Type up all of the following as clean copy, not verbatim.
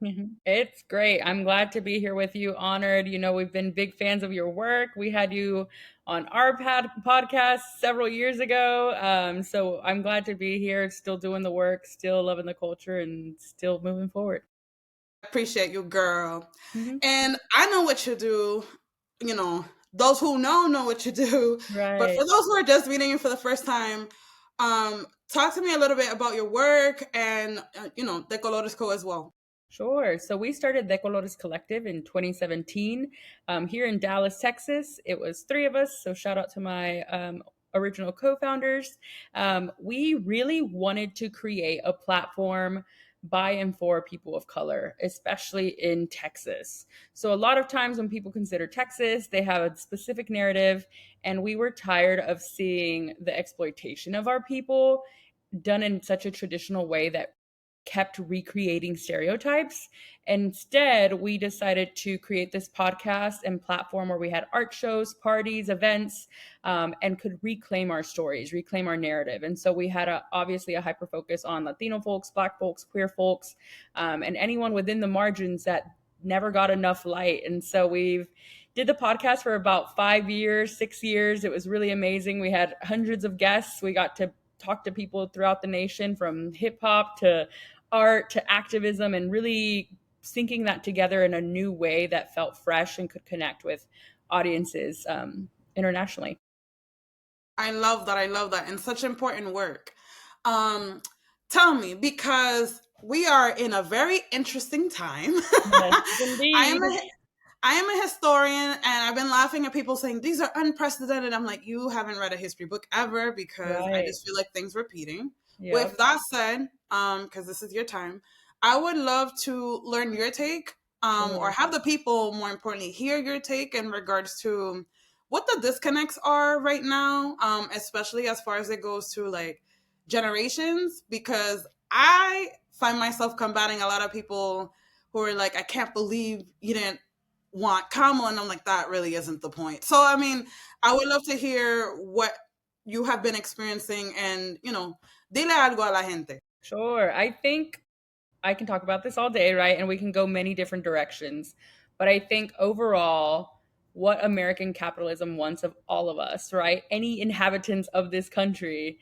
Mhm. It's great. I'm glad to be here with you. Honored. We've been big fans of your work. We had you on our podcast several years ago. So I'm glad to be here, still doing the work, still loving the culture, and still moving forward. Appreciate you, girl. Hmm. And I know what you do. You know, those who know what you do. But Right. for those who are just meeting you for the first time, talk to me a little bit about your work and the Colores Co as well. Sure. So we started the Colores Collective in 2017 here in Dallas, Texas. It was three of us. So shout out to my original co founders. We really wanted to create a platform by and for people of color, especially in Texas. So a lot of times when people consider Texas, they have a specific narrative, and we were tired of seeing the exploitation of our people done in such a traditional way that kept recreating stereotypes. Instead, we decided to create this podcast and platform where we had art shows, parties, events, and could reclaim our stories, reclaim our narrative. And so we had obviously a hyper focus on Latino folks, Black folks, queer folks, and anyone within the margins that never got enough light. And so we've did the podcast for about 5 years, 6 years. It was really amazing. We had hundreds of guests. We got to talk to people throughout the nation, from hip hop to art to activism, and really syncing that together in a new way that felt fresh and could connect with audiences internationally. I love that. I love that. And such important work. Um, Tell me, because we are in a very interesting time. Yes, I indeed. am a I am a historian, and I've been laughing at people saying these are unprecedented. I'm like, you haven't read a history book ever, because I Right. just feel like things repeating. With Yep. that said, because this is your time, I would love to learn your take, or Sure. have the people, more importantly, hear your take in regards to what the disconnects are right now, especially as far as it goes to like generations, because I find myself combating a lot of people who are like, I can't believe you didn't want Kamala, and I'm like, that really isn't the point. So I mean, I would love to hear what you have been experiencing, and dile algo a la gente. Sure. I think I can talk about this all day, right? And we can go many different directions. But I think overall, what American capitalism wants of all of us, right? Any inhabitants of this country,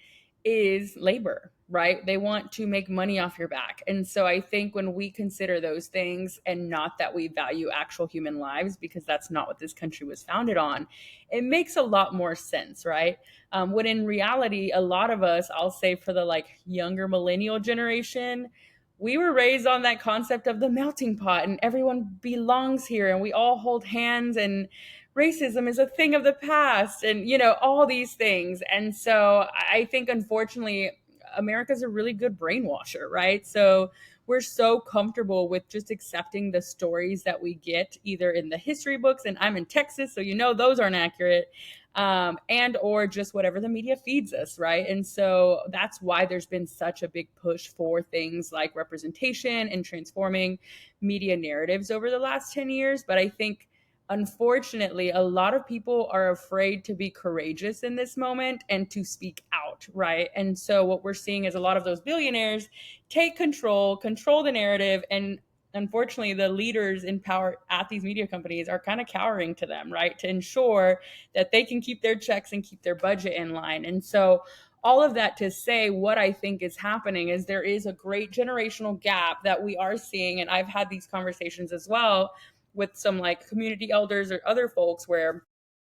is labor, right? They want to make money off your back. And so I think when we consider those things, and not that we value actual human lives, because that's not what this country was founded on, it makes a lot more sense, right? When in reality, a lot of us, I'll say for the like younger millennial generation, we were raised on that concept of the melting pot and everyone belongs here and we all hold hands, and racism is a thing of the past, and all these things. And so I think, unfortunately, America's a really good brainwasher, right? So we're so comfortable with just accepting the stories that we get either in the history books, and I'm in Texas, so those aren't accurate, and or just whatever the media feeds us, right? And so that's why there's been such a big push for things like representation and transforming media narratives over the last 10 years. But I think, unfortunately, a lot of people are afraid to be courageous in this moment and to speak out, right? And so what we're seeing is a lot of those billionaires take control the narrative, and unfortunately the leaders in power at these media companies are kind of cowering to them, right, to ensure that they can keep their checks and keep their budget in line. And so all of that to say, what I think is happening is there is a great generational gap that we are seeing. And I've had these conversations as well with some like community elders or other folks, where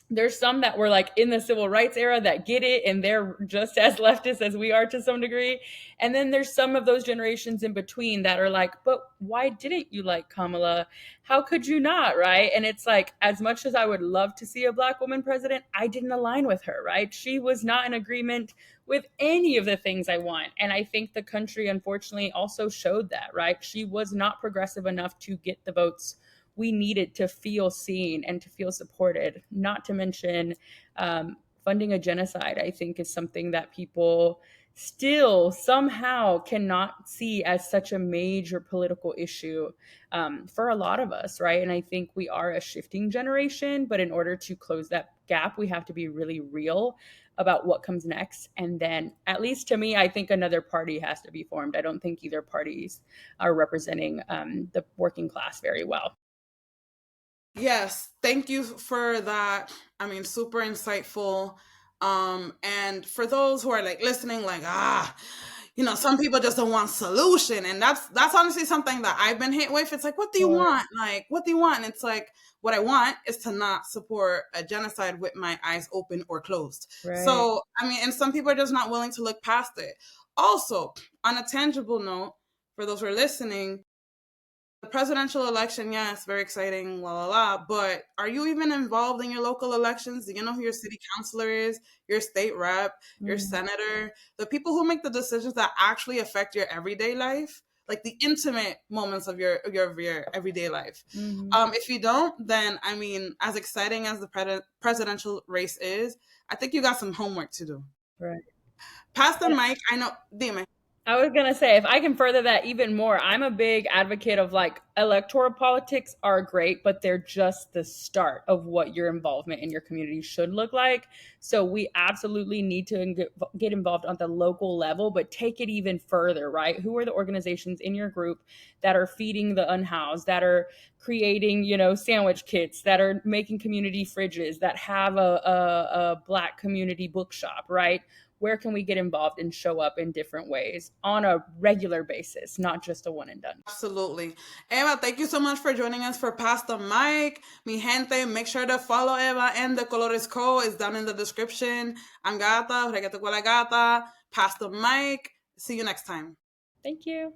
there's some that were like in the civil rights era that get it and they're just as leftist as we are to some degree. And then there's some of those generations in between that are like, but why didn't you like Kamala? How could you not? Right. And it's like, as much as I would love to see a Black woman president, I didn't align with her. Right. She was not in agreement with any of the things I want. And I think the country, unfortunately, also showed that. Right. She was not progressive enough to get the votes we needed to feel seen and to feel supported. Not to mention, funding a genocide, I think, is something that people still somehow cannot see as such a major political issue for a lot of us, right? And I think we are a shifting generation, but in order to close that gap, we have to be really real about what comes next. And then, at least to me, I think another party has to be formed. I don't think either parties are representing the working class very well. Yes, thank you for that. I mean, super insightful. And for those who are like listening, like, some people just don't want solution. And that's honestly something that I've been hit with. It's like, what do you Or, want? Like, what do you want? And it's like, what I want is to not support a genocide with my eyes open or closed. right. So, I mean, and some people are just not willing to look past it. Also, on a tangible note, for those who are listening, the presidential election, yes, very exciting, la la la. But are you even involved in your local elections? Do you know who your city councilor is, your state rep, your Mm, senator, the people who make the decisions that actually affect your everyday life, like the intimate moments of your everyday life? mhm, If you don't, then I mean, as exciting as the presidential race is, I think you got some homework to do. right. Pass the mic. I know, dime. I was gonna say, if I can further that even more, I'm a big advocate of like electoral politics are great, but they're just the start of what your involvement in your community should look like. So we absolutely need to get involved on the local level, but take it even further, right? Who are the organizations in your group that are feeding the unhoused, that are creating, sandwich kits, that are making community fridges, that have a Black community bookshop, right? Where can we get involved and show up in different ways on a regular basis, not just a one and done? Absolutely. Eva, thank you so much for joining us for Pass the Mic. Mi gente, make sure to follow Eva and the Colores Co. is down in the description. I'm Gata, Reggaeton con la Gata. Pass the Mic. See you next time. Thank you.